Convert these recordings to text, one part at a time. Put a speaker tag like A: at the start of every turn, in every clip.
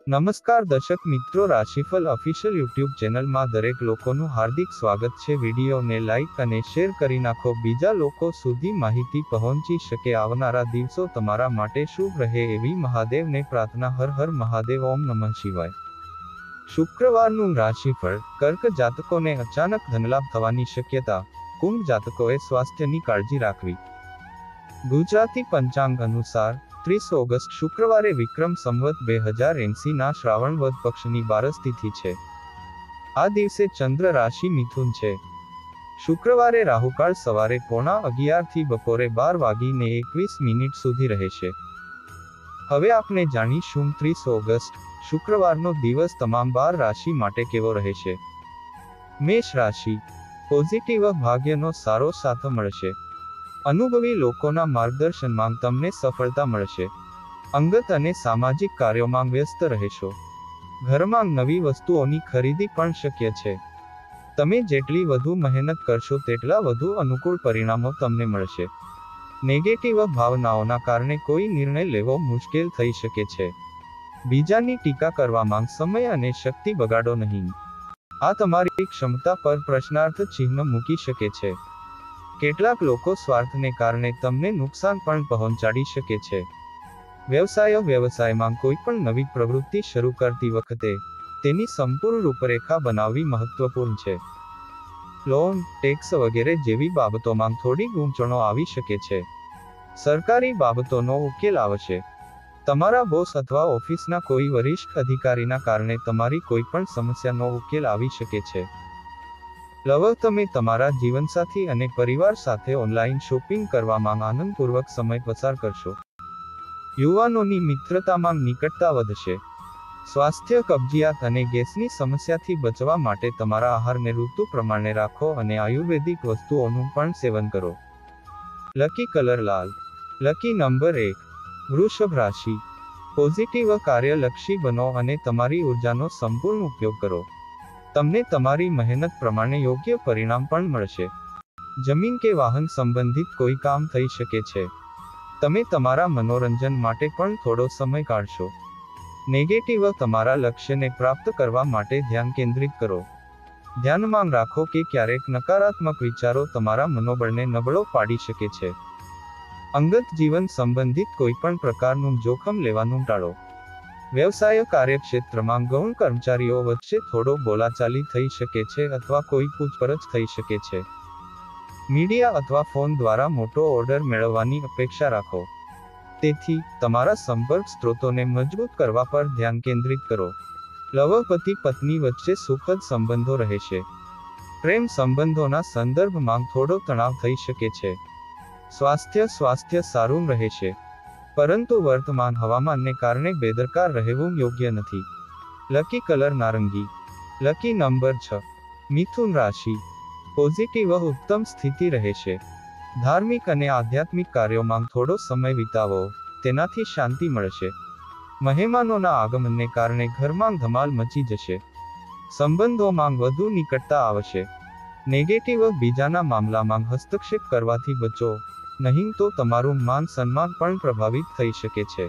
A: નમસ્કાર દર્શક મિત્રો, રાશિફળ ઓફિશિયલ યુટ્યુબ ચેનલમાં દરેક લોકોનું હાર્દિક સ્વાગત છે। વિડીયોને લાઇક અને શેર કરી નાખો, બીજા લોકો સુધી માહિતી પહોંચી શકે। આવનારા દિવસો તમારા માટે શુભ રહે એવી મહાદેવને પ્રાર્થના। હર હર મહાદેવ, ઓમ નમઃ શિવાય। શુક્રવારનું રાશિફળ। કર્ક જાતકોને અચાનક ધનલાભ થવાની શક્યતા। કુંભ જાતકોએ સ્વાસ્થ્યની કાળજી રાખવી। ગુજરાતી પંચાંગ અનુસાર 30 ઓગસ્ટ શુક્રવારે વિક્રમ સંવત 2080 ના શ્રાવણ વદ પક્ષની 12 તિથિ છે। આ દિવસે ચંદ્ર રાશિ મિથુન છે। શુક્રવારે રાહુકાળ સવારે 11:15 થી બપોરે 12:21 સુધી રહેશે। હવે આપણે જાણીશું 30 ઓગસ્ટ શુક્રવારનો દિવસ તમામ 12 રાશિ માટે કેવો રહેશે। મેષ રાશિ। પોઝિટિવ ભાગ્યનો સારો સાથ મળશે। અનુભવી લોકોના માર્ગદર્શનમાં તમને સફળતા મળશે। અંગત અને સામાજિક કાર્યોમાં વ્યસ્ત રહેશો। ઘરમાં નવી વસ્તુઓની ખરીદી પણ શક્ય છે। તમે જેટલી વધુ મહેનત કરશો તેટલા વધુ અનુકૂળ પરિણામો તમને મળશે। નેગેટિવ ભાવનાઓના કારણે કોઈ નિર્ણય લેવો મુશ્કેલ થઈ શકે છે। બીજાની ટીકા કરવામાં સમય અને શક્તિ બગાડો નહીં। આ તમારી ક્ષમતા પર પ્રશ્નાર્થ ચિહ્ન મૂકી શકે છે। કેટલાક લોકો સ્વાર્થને કારણે તમને નુકસાન પણ પહોંચાડી શકે છે। વ્યવસાયમાં કોઈ પણ નવી પ્રવૃત્તિ શરૂ કરતી વખતે તેની સંપૂર્ણ રૂપરેખા બનાવવી મહત્વપૂર્ણ છે। લોન, ટેક્સ વગેરે જેવી બાબતોમાં થોડી ગૂંચવણો આવી શકે છે। સરકારી બાબતોનો ઉકેલ આવશે। તમારા બોસ અથવા ઓફિસના કોઈ વરિષ્ઠ અધિકારીના કારણે તમારી કોઈ પણ સમસ્યાનો ઉકેલ આવી શકે છે। લવ, તમે તમારા જીવનસાથી અને પરિવાર સાથે ઓનલાઈન શોપિંગ કરવામાં આનંદપૂર્વક સમય પસાર કરશો। યુવાનોની મિત્રતામાં નિકટતા વધશે। સ્વાસ્થ્ય, કબજિયાત અને ગેસની સમસ્યાથી બચવા માટે તમારા આહારને ઋતુ પ્રમાણે રાખો અને આયુર્વેદિક વસ્તુઓનું પણ સેવન કરો। લકી કલર લાલ। Lucky number 1। વૃષભ રાશિ। પોઝિટિવ કાર્યલક્ષી બનો અને તમારી ઉર્જાનો સંપૂર્ણ ઉપયોગ કરો। તમને તમારી મહેનત પ્રમાણે યોગ્ય પરિણામ પણ મળશે। જમીન કે વાહન સંબંધિત કોઈ કામ થઈ શકે છે। તમે તમારા મનોરંજન માટે પણ થોડો સમય કાઢશો। નેગેટિવ, તમારા લક્ષ્યને પ્રાપ્ત કરવા માટે ધ્યાન કેન્દ્રિત કરો। ધ્યાનમાં રાખો કે ક્યારેક નકારાત્મક વિચારો તમારા મનોબળને નબળો પાડી શકે છે। અંગત જીવન સંબંધિત કોઈ પણ પ્રકારનું જોખમ લેવાનું ટાળો। વ્યવસાય કાર્યક્ષેત્રમાં ગૌણ કર્મચારીઓ વચ્ચે થોડો બોલાચાલી થઈ શકે છે અથવા કોઈ પૂછપરછ થઈ શકે છે। મીડિયા અથવા ફોન દ્વારા મોટો ઓર્ડર મેળવવાની અપેક્ષા રાખો। તેથી તમારા સંપર્ક સ્ત્રોતોને મજબૂત કરવા પર ધ્યાન કેન્દ્રિત કરો। લવ, પતિ પત્ની વચ્ચે સુખદ સંબંધો રહેશે। પ્રેમ સંબંધોના સંદર્ભમાં થોડો તણાવ થઈ શકે છે। સ્વાસ્થ્ય સારું રહેશે, પરંતુ વર્તમાન હવામાનને કારણે બેદરકાર રહેવું યોગ્ય નથી। લકી કલર નારંગી। Lucky number 6। મિથુન રાશિ। પોઝિટિવ ઉત્તમ સ્થિતિ રહેશે। ધાર્મિક અને આધ્યાત્મિક કાર્યોમાં થોડો સમય વિતાવો, તેનાથી શાંતિ મળશે। મહેમાનોના આગમનને કારણે ઘરમાં ધમાલ મચી જશે। સંબંધોમાં વધુ નિકટતા આવશે। નેગેટિવ, બીજાના મામલામાં હસ્તક્ષેપ કરવાથી બચો, નહીં તો તમારું માન સન્માન પણ પ્રભાવિત થઈ શકે છે।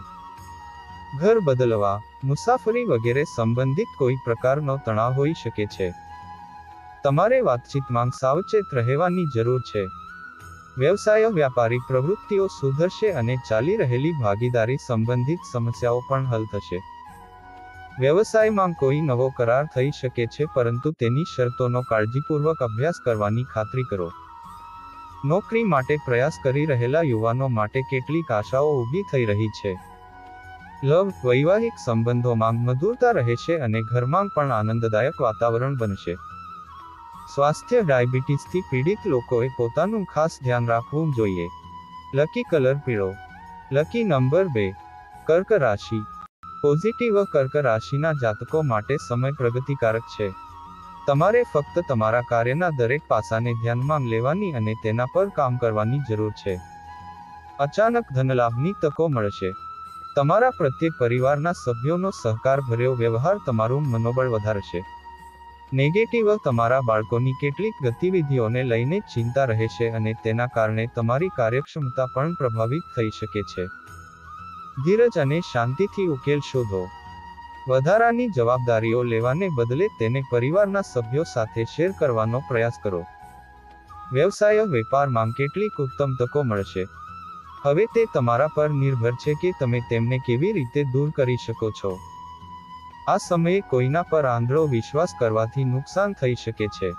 A: ઘર બદલવા, મુસાફરી વગેરે સંબંધિત કોઈ પ્રકારનો તણાવ હોઈ શકે છે। તમારે વાતચીતમાં સાવચેત રહેવાની જરૂર છે। વ્યવસાય વ્યાપારિક પ્રવૃત્તિઓ સુધરશે અને ચાલી રહેલી ભાગીદારી સંબંધિત સમસ્યાઓ પણ હલ થશે। વ્યવસાયમાં કોઈ નવો કરાર થઈ શકે છે, પરંતુ તેની શરતોનો કાળજીપૂર્વક અભ્યાસ કરવાની ખાતરી કરો। નોકરી માટે પ્રયાસ કરી રહેલા યુવાનો માટે કેટલીક આશાઓ ઊભી થઈ રહી છે। લવ, વૈવાહિક સંબંધોમાં મધુરતા રહેશે અને ઘરમાં પણ આનંદદાયક વાતાવરણ બનશે। સ્વાસ્થ્ય, ડાયાબિટીસથી પીડિત લોકોએ પોતાનું ખાસ ધ્યાન રાખવું જોઈએ। લકી કલર પીળો। Lucky number 2। કર્ક રાશિ। પોઝિટિવ, કર્ક રાશિના જાતકો માટે સમય પ્રગતિકારક છે। તમારે ફક્ત તમારા કાર્યના દરેક પાસાને ધ્યાનમાં લેવાની અને તેના પર કામ કરવાની જરૂર છે। અચાનક ધનલાભની તકો મળશે। તમારા પ્રત્યે પરિવારના સભ્યોનો સહકારભર્યો વ્યવહાર તમારું મનોબળ વધારશે। નેગેટિવ, તમારા બાળકોની કેટલીક ગતિવિધિઓને લઈને ચિંતા રહેશે અને તેના કારણે તમારી કાર્યક્ષમતા પણ પ્રભાવિત થઈ શકે છે। ધીરજ અને શાંતિથી ઉકેલ શોધો। વધારાની જવાબદારીઓ લેવાને બદલે તેને પરિવારના સભ્યો સાથે શેર કરવાનો પ્રયાસ કરો. વ્યવસાય વેપારમાં કેટલીક ઉત્તમ તકો મળશે. હવે તે તમારા પર નિર્ભર છે કે તમે તેમને કેવી રીતે દૂર કરી શકો છો. આ સમયે કોઈના પર આંધળો વિશ્વાસ કરવાથી નુકસાન થઈ શકે છે.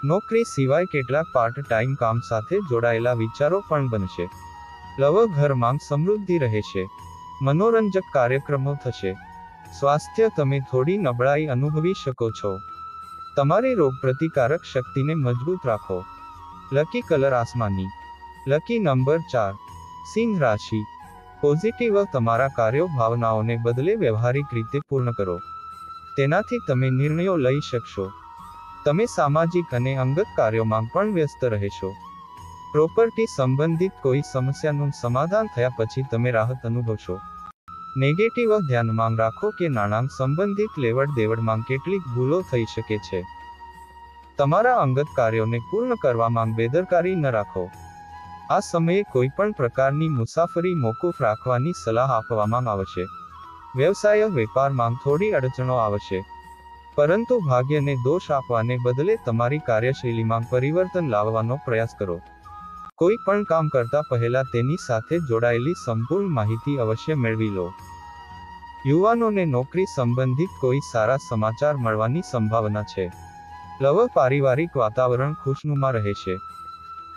A: નોકરી સિવાય કેટલાક પાર્ટ ટાઈમ કામ સાથે જોડાયેલા વિચારો પણ બનશે. ઘરમાં સમૃદ્ધિ રહેશે. મનોરંજક કાર્યક્રમો થશે. સ્વાસ્થ્ય તમે થોડી નબળાઈ અનુભવી શકો છો. તમારી રોગપ્રતિકારક શક્તિને મજબૂત રાખો. લકી કલર આસમાની. Lucky number 4. સિંહ રાશિ. પોઝિટિવ તમારા કાર્યો ભાવનાઓને બદલે વ્યવહારિક રીતે પૂર્ણ કરો. તેનાથી તમે નિર્ણયો લઈ શકશો. તમે સામાજિક અને અંગત કાર્યોમાં પણ વ્યસ્ત રહેશો. પ્રોપર્ટી સંબંધિત કોઈ સમસ્યાનું સમાધાન થયા પછી તમે રાહત અનુભવશો. નેગેટિવ ધ્યાનમાં રાખો કે નાણાં સંબંધિત લેવડ દેવડમાં કેટલીક ભૂલો થઈ શકે છે. તમારા અંગત કાર્યોને પૂર્ણ કરવામાં બેદરકારી ન રાખો. આ સમયે કોઈ પણ પ્રકારની મુસાફરી મોકૂફ રાખવાની સલાહ આપવામાં આવશે. વ્યવસાય વેપારમાં થોડી અડચણો આવશે, પરંતુ ભાગ્યને દોષ આપવાને બદલે તમારી કાર્યશૈલીમાં પરિવર્તન લાવવાનો પ્રયાસ કરો. કોઈ પણ કામ કરતા પહેલા તેની સાથે જોડાયેલી સંપૂર્ણ માહિતી અવશ્ય મેળવી લો. યુવાનોને નોકરી સંબંધિત કોઈ સારા સમાચાર મળવાની સંભાવના છે. પારિવારિક વાતાવરણ ખુશનુમા રહેશે.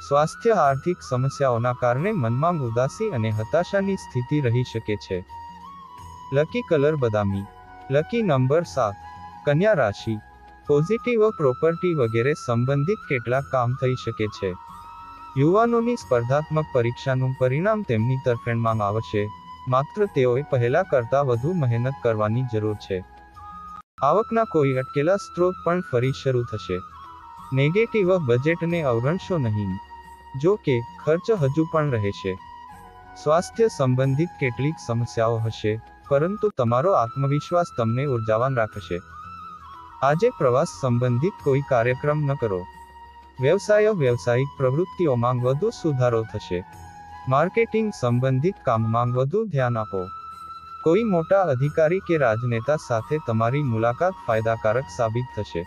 A: સ્વાસ્થ્ય આર્થિક સમસ્યાઓના કારણે મનમાં ઉદાસી અને હતાશાની સ્થિતિ રહી શકે છે. લકી કલર બદામી. Lucky number 7. કન્યા રાશિ. પોઝિટિવ પ્રોપર્ટી વગેરે સંબંધિત કેટલાક કામ થઈ શકે છે. યુવાનોની સ્પર્ધાત્મક પરીક્ષાનું પરિણામ તેમની તરફેણમાં આવશે, માત્ર તેઓએ પહેલા કરતાં વધુ મહેનત કરવાની જરૂર છે. આવકના કોઈ અટકેલા સ્ત્રોત પણ ફરી શરૂ થશે. નેગેટિવ બજેટને અવગણશો નહીં. જો કે, ખર્ચ હજુ પણ રહેશે. સ્વાસ્થ્ય સંબંધિત કેટલીક સમસ્યાઓ હશે, પરંતુ તમારો આત્મવિશ્વાસ તમને ઉર્જાવાન રાખશે. આજે પ્રવાસ સંબંધિત કોઈ કાર્યક્રમ ન કરો. વ્યવસાયિક પ્રવૃત્તિઓમાં વધુ સુધારો થશે. માર્કેટિંગ સંબંધિત કામમાં વધુ ધ્યાન આપો. કોઈ મોટા અધિકારી કે રાજનેતા સાથે તમારી મુલાકાત ફાયદાકારક સાબિત થશે.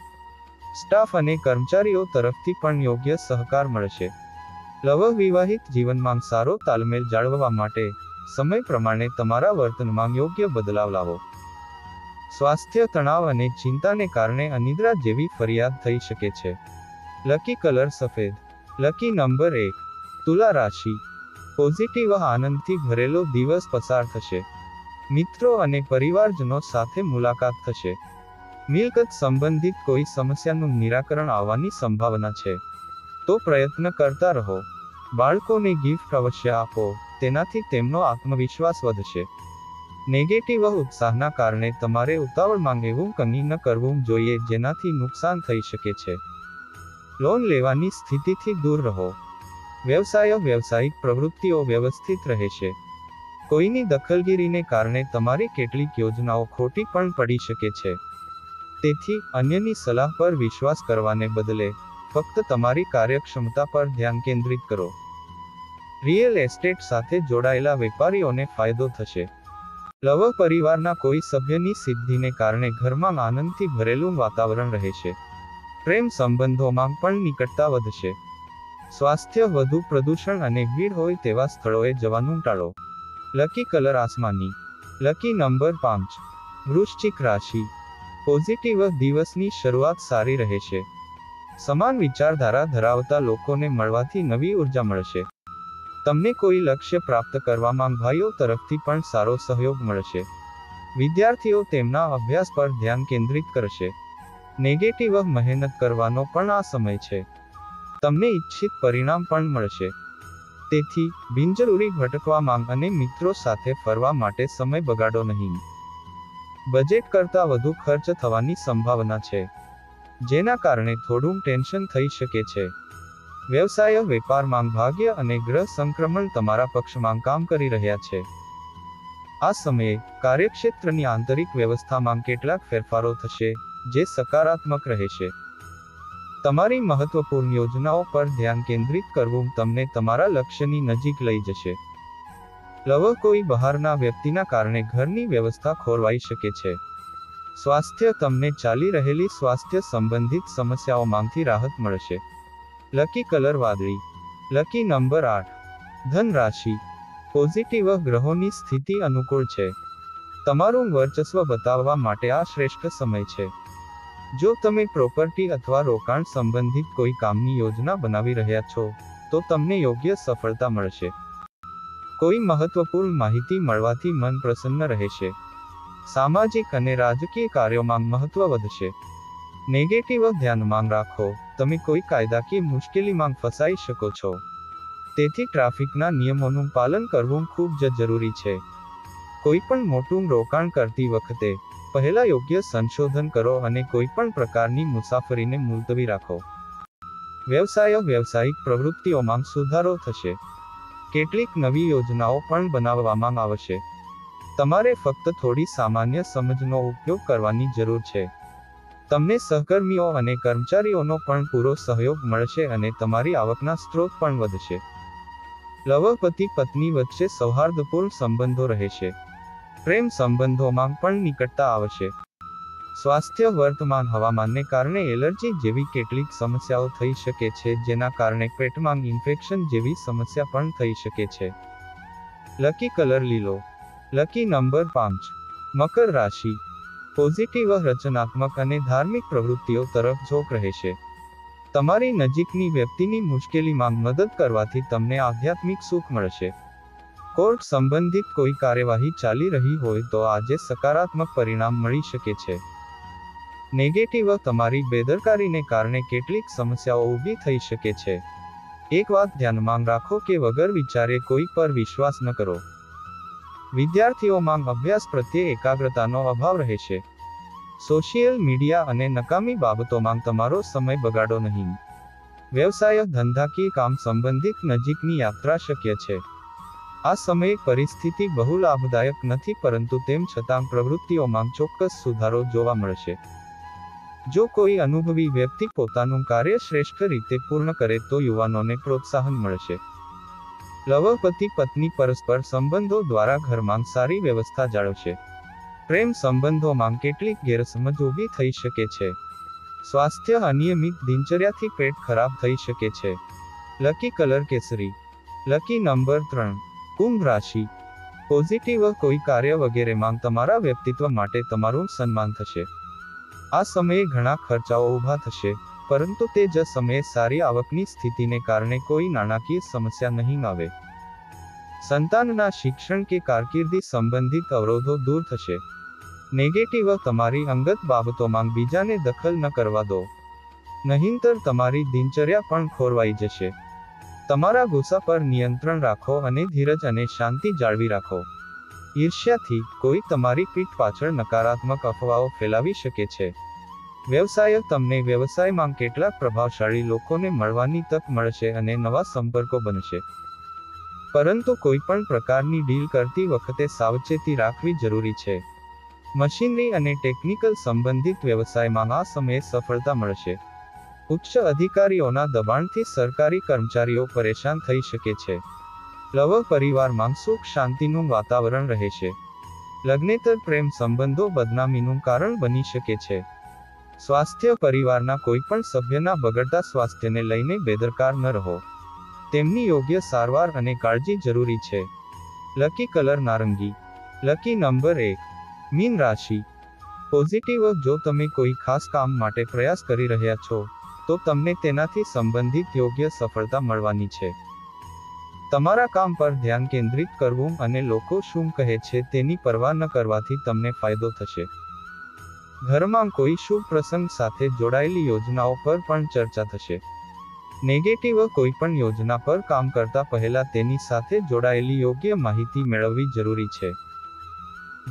A: સ્ટાફ અને કર્મચારીઓ તરફથી પણ યોગ્ય સહકાર મળશે. વિવાહિત જીવનમાં સારો તાલમેલ જાળવવા માટે સમય પ્રમાણે તમારા વર્તનમાં યોગ્ય બદલાવ લાવો. સ્વાસ્થ્ય તણાવ અને ચિંતાને કારણે અનિદ્રા જેવી ફરિયાદ થઈ શકે છે. લકી કલર સફેદ. Lucky number 1. તુલા રાશિ. પોઝિટિવ આનંદથી ભરેલો દિવસ પસાર થશે. મિત્રો અને પરિવારજનો સાથે મુલાકાત થશે. મિલકત સંબંધિત કોઈ સમસ્યાનું નિરાકરણ આવવાની સંભાવના છે, તો પ્રયત્ન કરતા રહો. બાળકોને ગિફ્ટ અવશ્ય આપો, તેનાથી તેમનો આત્મવિશ્વાસ વધશે. નેગેટિવ ઉત્સાહના કારણે તમારે ઉતાવળમાં એવું કંઈ ન કરવું જોઈએ જેનાથી નુકસાન થઈ શકે છે. લોન લેવાની સ્થિતિથી દૂર રહો. વ્યવસાયિક પ્રવૃત્તિઓ વ્યવસ્થિત રહેશે. કોઈની દખલગીરીને કારણે તમારી કેટલીક યોજનાઓ ખોટી પણ પડી શકે છે. તેથી, અન્યની સલાહ પર વિશ્વાસ કરવાને બદલે ફક્ત તમારી કાર્યક્ષમતા પર ધ્યાન કેન્દ્રિત કરો. રિયલ એસ્ટેટ સાથે જોડાયેલા વેપારીઓને ફાયદો થશે. પરિવારના કોઈ સભ્યની સિદ્ધિને કારણે ઘરમાં આનંદથી ભરેલું વાતાવરણ રહેશે. પ્રેમ સંબંધોમાં પણ નિકટતા વધશે. સ્વાસ્થ્ય વધુ પ્રદૂષણ અને ભીડ હોય તેવા સ્થળોએ જવાનું ટાળો. લકી કલર આસમાની. Lucky number 5. વૃશ્ચિક રાશિ. પોઝિટિવ દિવસની શરૂઆત સારી રહેશે. સમાન વિચારધારા ધરાવતા લોકોને મળવાથી નવી ઉર્જા મળશે. તમને કોઈ લક્ષ્ય પ્રાપ્ત કરવામાં ભાઈઓ તરફથી પણ સારો સહયોગ મળશે. વિદ્યાર્થીઓ તેમના અભ્યાસ પર ધ્યાન કેન્દ્રિત કરશે. નેગેટિવ મહેનત કરવાનો પણ આ સમય છે. તમને ઈચ્છિત પરિણામ પણ મળશે. તેથી, બિનજરૂરી ભટકવામાં અને મિત્રો સાથે ફરવા માટે સમય બગાડો નહીં. બજેટ કરતાં વધુ ખર્ચ થવાની સંભાવના છે, જેના કારણે થોડું ટેન્શન થઈ શકે છે. વ્યવસાય વેપારમાં ભાગ્ય અને ગ્રહ સંક્રમણ તમારા પક્ષમાં કામ કરી રહ્યા છે. આ સમયે કાર્યક્ષેત્રની આંતરિક વ્યવસ્થામાં કેટલાક ફેરફારો થશે, જે સકારાત્મક રહેશે. તમારી મહત્વપૂર્ણ યોજનાઓ પર ધ્યાન કેન્દ્રિત કરવું તમને તમારા લક્ષ્યની નજીક લઈ જશે. કોઈ બહારના વ્યક્તિના કારણે ઘરની વ્યવસ્થા ખોરવાઈ શકે છે. સ્વાસ્થ્ય તમને ચાલી રહેલી સ્વાસ્થ્ય સંબંધિત સમસ્યાઓમાંથી રાહત મળશે. લકી કલર વાદળી. Lucky number 8. ધન રાશિ. પોઝિટિવ ગ્રહોની સ્થિતિ અનુકૂળ છે. તમારું વર્ચસ્વ બતાવવા માટે આ શ્રેષ્ઠ સમય છે. જો તમે પ્રોપર્ટી અથવા રોકાણ સંબંધિત કોઈ કામની યોજના બનાવી રહ્યા છો, તો તમને યોગ્ય સફળતા મળશે. કોઈ મહત્વપૂર્ણ માહિતી મળવાથી મન પ્રસન્ન રહેશે. સામાજિક અને રાજકીય કાર્યોમાં મહત્વ વધશે. નેગેટિવ ધ્યાનમાં રાખો, તમે કોઈ કાયદાકીય મુશ્કેલીમાં ફસાઈ શકો છો. તેથી ટ્રાફિકના નિયમોનું પાલન કરવું ખૂબ જ જરૂરી છે. કોઈ પણ મોટું રોકાણ કરતી વખતે પહેલા યોગ્ય સંશોધન કરો અને કોઈ પણ પ્રકારની મુસાફરીને મુલતવી રાખો. વ્યવસાયિક પ્રવૃત્તિઓમાં સુધારો થશે. કેટલીક નવી યોજનાઓ પણ બનાવવામાં આવશે. તમારે ફક્ત થોડી સામાન્ય સમજનો ઉપયોગ કરવાની જરૂર છે. તમને સહકર્મીઓ અને કર્મચારીઓનો પણ પૂરો સહયોગ મળશે અને તમારી આવકના સ્ત્રોત પણ વધશે. પતિ પત્ની વચ્ચે સૌહાર્દપૂર્ણ સંબંધો રહેશે. પ્રેમ સંબંધોમાં પણ નિકટતા આવશે. સ્વાસ્થ્ય વર્તમાન હવામાનને કારણે એલર્જી જેવી કેટલીક સમસ્યાઓ થઈ શકે છે, જેના કારણે પેટમાં ઇન્ફેક્શન જેવી સમસ્યા પણ થઈ શકે છે. લકી કલર લીલો. Lucky number 5. મકર રાશિ. પોઝિટિવ રચનાત્મક અને ધાર્મિક પ્રવૃત્તિઓ તરફ ઝોક રહેશે. તમારી નજીકની વ્યક્તિની મુશ્કેલીમાં મદદ કરવાથી તમને આધ્યાત્મિક સુખ મળશે. કોર્ટ સંબંધિત કોઈ કાર્યવાહી ચાલી રહી હોય તો આજે સકારાત્મક પરિણામ મળી શકે છે. નેગેટિવ તમારી બેદરકારીને કારણે કેટલીક સમસ્યાઓ ઊભી થઈ શકે છે. એક વાત ધ્યાનમાં રાખો કે વગર વિચારે કોઈ પર વિશ્વાસ ન કરો. વિદ્યાર્થીઓમાં અભ્યાસ પ્રત્યે એકાગ્રતાનો અભાવ રહેશે. સોશિયલ મીડિયા અને નકામી બાબતોમાં તમારો સમય બગાડો નહીં. વ્યવસાય ધંધાકીય કામ સંબંધિત નજીકની યાત્રા શક્ય છે. આ સમયે પરિસ્થિતિ બહુ લાભદાયક નથી, પરંતુ તેમ છતાં પ્રવૃત્તિઓમાં ચોક્કસ સુધારો જોવા મળશે. જો કોઈ અનુભવી વ્યક્તિ પોતાનું કાર્ય શ્રેષ્ઠ રીતે પૂર્ણ કરે તો યુવાનોને પ્રોત્સાહન મળશે. પતિ પત્ની પરસ્પર સંબંધો દ્વારા ઘરમાં સારી વ્યવસ્થા જાળવશે. પ્રેમ સંબંધોમાં કેટલીક ગેરસમજ ઊભી થઈ શકે છે. સ્વાસ્થ્ય અનિયમિત દિનચર્યાથી પેટ ખરાબ થઈ શકે છે. લકી કલર કેસરી. Lucky number 3. કુંભ રાશિ. પોઝિટિવ કોઈ કાર્ય વગેરેમાં તમારા વ્યક્તિત્વ માટે તમારું સન્માન થશે. આ સમયે ઘણા ખર્ચાઓ ઊભા થશે, પરંતુ તે જ સમયે સારી આવકની સ્થિતિને કારણે કોઈ નાણાકીય સમસ્યા નહીં આવે. સંતાનના શિક્ષણ કે કારકિર્દી સંબંધિત અવરોધો દૂર થશે. નેગેટિવ તમારી અંગત બાબતોમાં બીજાને દખલ ન કરવા દો. નહીંતર તમારી દિનચર્યા પણ ખોરવાઈ જશે. તમારા ગુસ્સા પર નિયંત્રણ રાખો અને ધીરજ અને શાંતિ જાળવી રાખો. ઈર્ષ્યાથી કોઈ તમારી પીઠ પાછળ નકારાત્મક અફવાઓ ફેલાવી શકે છે. વ્યવસાય તમને વ્યવસાયમાં કેટલાક પ્રભાવશાળી લોકોને મળવાની તક મળશે અને નવા સંપર્કો બનશે. પરંતુ કોઈ પણ પ્રકારની ડીલ કરતી વખતે સાવચેતી રાખવી જરૂરી છે. મશીનરી અને ટેકનિકલ સંબંધિત વ્યવસાયમાં આ સમયે સફળતા મળશે. ઉચ્ચ અધિકારીઓના દબાણથી સરકારી કર્મચારીઓ પરેશાન થઈ શકે છે. પરિવારમાં સુખ શાંતિનું વાતાવરણ રહેશે. લગ્નેતર પ્રેમ સંબંધો બદનામીનું કારણ બની શકે છે. સ્વાસ્થ્ય પરિવારના કોઈ પણ સભ્યના બગડતા સ્વાસ્થ્યને લઈને બેદરકાર ન રહો. તેમની યોગ્ય સારવાર અને કાળજી જરૂરી છે. લકી કલર નારંગી. Lucky number 1. મીન રાશિ. પોઝિટિવ જો તમે કોઈ ખાસ કામ માટે પ્રયાસ કરી રહ્યા છો, તો તમને તેનાથી સંબંધિત યોગ્ય સફળતા મળવાની છે. તમારા કામ પર ધ્યાન કેન્દ્રિત કરવું અને લોકો શું કહે છે તેની પરવા ન કરવાથી તમને ફાયદો થશે. ઘરમાં કોઈ શુભ પ્રસંગ સાથે જોડાયેલી યોજનાઓ પર પણ ચર્ચા થશે. નેગેટિવ કોઈ પણ યોજના પર કામ કરતા પહેલા તેની સાથે જોડાયેલી યોગ્ય માહિતી મેળવવી જરૂરી છે.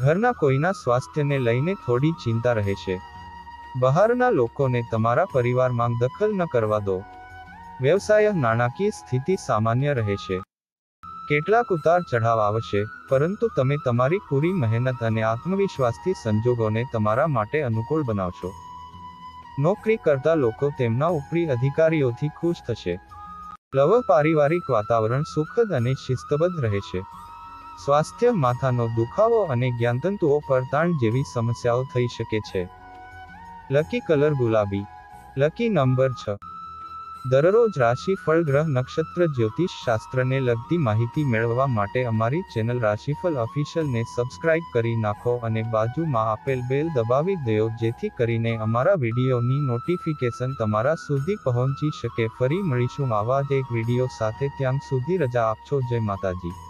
A: ઘરના કોઈના સ્વાસ્થ્યને લઈને થોડી ચિંતા રહેશે. બહારના લોકોને તમારા પરિવારમાં દખલ ન કરવા દો. વ્યવસાય નાણાકીય સ્થિતિ સામાન્ય રહેશે. કેટલાક ઉતાર ચઢાવ આવશે, પરંતુ તમે તમારી પૂરી મહેનત અને આત્મવિશ્વાસથી સંજોગોને તમારા માટે અનુકૂળ બનાવશો. નોકરી કરતા લોકો તેમના ઉપરી અધિકારીઓથી ખુશ થશે. પારિવારિક વાતાવરણ સુખદ અને શિસ્તબદ્ધ રહેશે. સ્વાસ્થ્ય, માથાનો દુખાવો અને જ્ઞાનતંતુઓ પર તાણ જેવી સમસ્યાઓ થઈ શકે છે. લકી કલર ગુલાબી. Lucky number 6. દરરોજ રાશિફળ, ગ્રહ, નક્ષત્ર, જ્યોતિષ શાસ્ત્રને લગતી માહિતી મેળવવા માટે અમારી ચેનલ રાશિફળ ઓફિશિયલને સબસ્ક્રાઇબ કરી નાખો અને બાજુમાં આપેલ બેલ દબાવી દો, જેથી કરીને અમારા વિડીયોની નોટિફિકેશન તમારા સુધી પહોંચી શકે. ફરી મળીશું આવા જ એક વિડીયો સાથે. ત્યાં સુધી રજા આપશો. જય માતાજી.